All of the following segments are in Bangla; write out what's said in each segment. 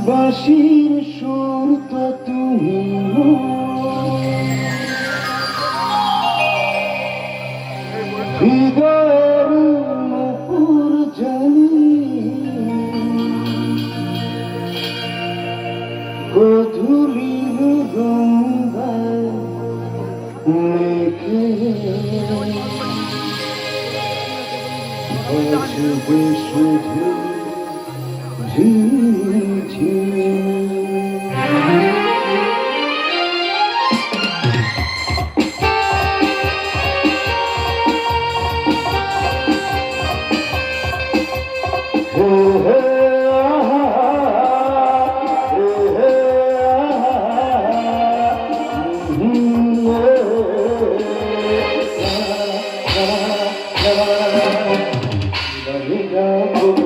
বাঁশির সুর তো তুমি হৃদয়ের নূপুর জানি গধূলির গঙ্গায় মেঘে বাজবে শুধু ঝিঝি।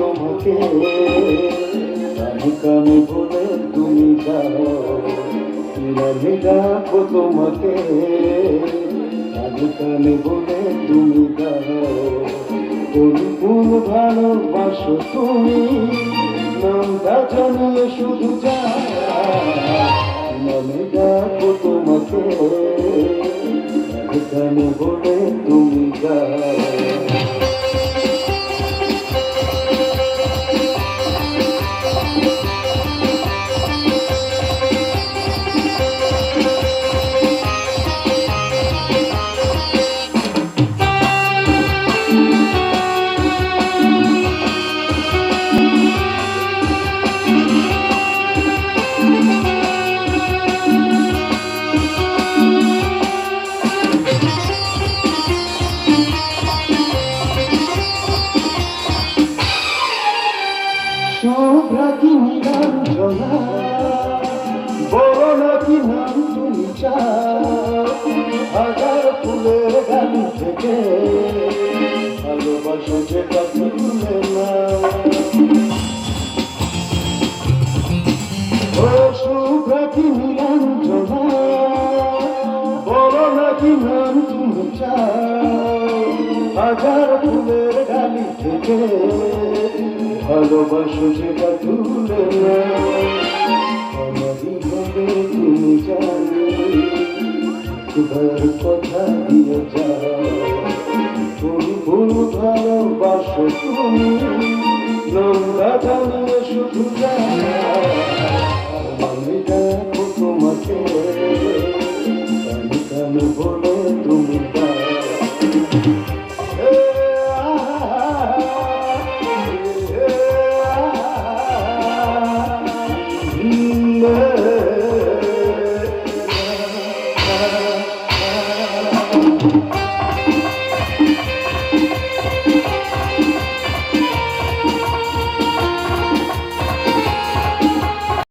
তোমাকে কানে বলে তুমি যাও, ডাকো তোমাকে কানে বলে তুমি যাও। পরিপূর্ণ ভালোবাসো তুমি, নামটা জানিয়ে শুধু যাও। ডাকো তোমাকে কানে বলে তুমি যাও। শোভ্রাকি নিরঞ্জনা বড় নাকি নাম তুমি চাও, হাজার ফুলের গান থেকে ভালোবাসো যেটা তুলে না। ও শোভ্রাকি নিরঞ্জনা বড় নাকি নাম তুমি চাও, হাজার ফুলের গালি থেকে ভালোবাসো যেটা তুলে না। আমারই হবে তুমি জানো, তোমার কথা দিয়ে যাও। পরিপূর্ণ ভালোবাসো তুমি, নোংরা জানিয়ে শুধু যাও।